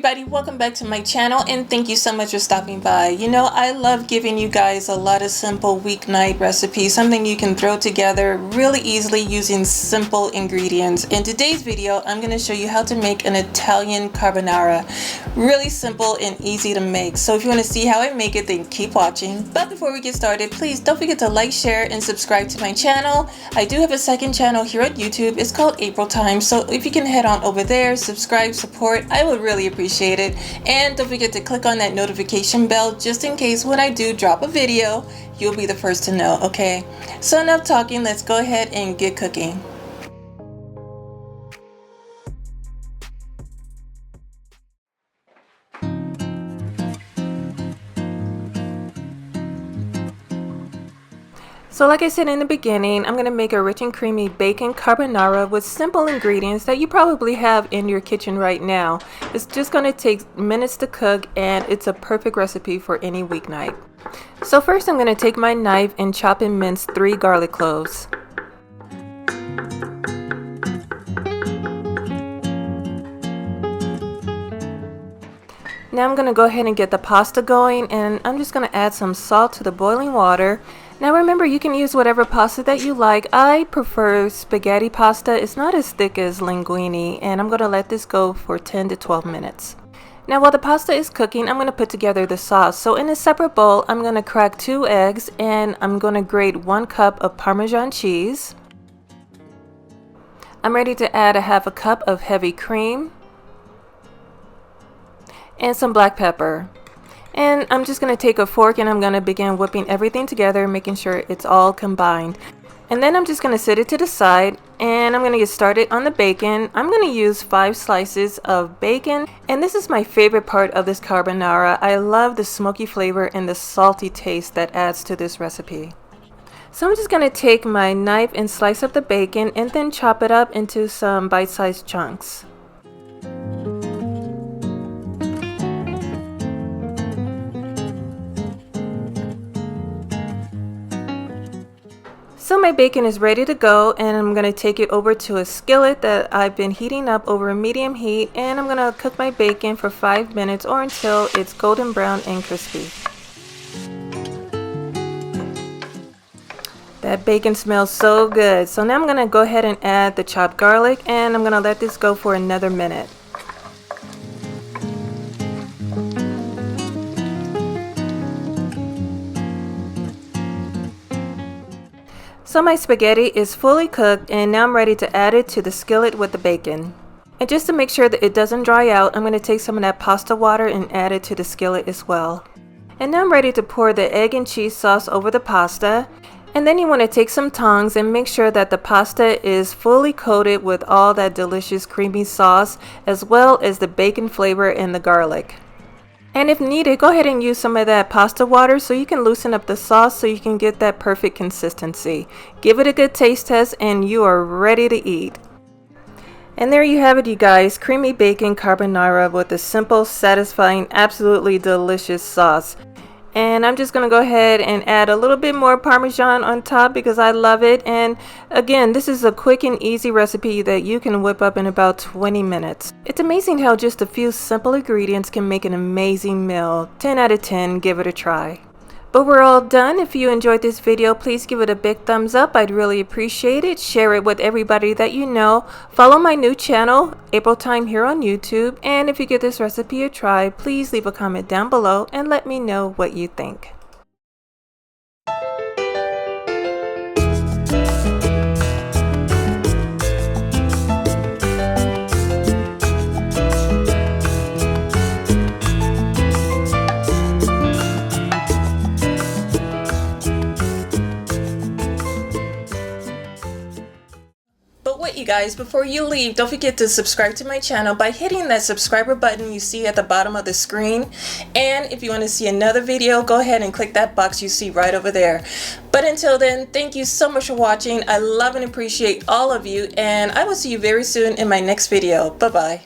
everybody, welcome back to my channel and thank you so much for stopping by. You know, I love giving you guys a lot of simple weeknight recipes, something you can throw together really easily using simple ingredients. In today's video, I'm going to show you how to make an Italian carbonara. Really simple and easy to make. So if you want to see how I make it, then keep watching. But before we get started, please don't forget to like, share, and subscribe to my channel. I do have a second channel here at YouTube. It's called April Time. So if you can head on over there, subscribe, support, I would really appreciate it. And don't forget to click on that notification bell just in case when I do drop a video, you'll be the first to know, okay? So enough talking, let's go ahead and get cooking. So like I said in the beginning, I'm going to make a rich and creamy bacon carbonara with simple ingredients that you probably have in your kitchen right now. It's just going to take minutes to cook and it's a perfect recipe for any weeknight. So first I'm going to take my knife and chop and mince 3 garlic cloves. Now I'm going to go ahead and get the pasta going, and I'm just going to add some salt to the boiling water. Now remember, you can use whatever pasta that you like. I prefer spaghetti pasta. It's not as thick as linguine, and I'm going to let this go for 10 to 12 minutes. Now while the pasta is cooking, I'm going to put together the sauce. So in a separate bowl, I'm going to crack 2 eggs, and I'm going to grate 1 cup of Parmesan cheese. I'm ready to add a half a cup of heavy cream and some black pepper. And I'm just going to take a fork and I'm going to begin whipping everything together, making sure it's all combined. And then I'm just going to set it to the side and I'm going to get started on the bacon. I'm going to use 5 slices of bacon, and this is my favorite part of this carbonara. I love the smoky flavor and the salty taste that adds to this recipe. So I'm just going to take my knife and slice up the bacon and then chop it up into some bite-sized chunks. So my bacon is ready to go, and I'm going to take it over to a skillet that I've been heating up over a medium heat, and I'm going to cook my bacon for 5 minutes or until it's golden brown and crispy. That bacon smells so good. So now I'm going to go ahead and add the chopped garlic, and I'm going to let this go for another minute. So my spaghetti is fully cooked, and now I'm ready to add it to the skillet with the bacon. And just to make sure that it doesn't dry out, I'm going to take some of that pasta water and add it to the skillet as well. And now I'm ready to pour the egg and cheese sauce over the pasta. And then you want to take some tongs and make sure that the pasta is fully coated with all that delicious creamy sauce, as well as the bacon flavor and the garlic. And if needed, go ahead and use some of that pasta water so you can loosen up the sauce so you can get that perfect consistency. Give it a good taste test and you are ready to eat. And there you have it, you guys. Creamy bacon carbonara with a simple, satisfying, absolutely delicious sauce. And I'm just going to go ahead and add a little bit more Parmesan on top because I love it. And again, this is a quick and easy recipe that you can whip up in about 20 minutes. It's amazing how just a few simple ingredients can make an amazing meal. 10 out of 10, give it a try. But we're all done. If you enjoyed this video, please give it a big thumbs up. I'd really appreciate it. Share it with everybody that you know. Follow my new channel, April Time, here on YouTube. And if you give this recipe a try, please leave a comment down below and let me know what you think. You guys, before you leave, don't forget to subscribe to my channel by hitting that subscriber button you see at the bottom of the screen. And if you want to see another video, go ahead and click that box you see right over there. But until then, thank you so much for watching. I love and appreciate all of you, and I will see you very soon in my next video. Bye bye.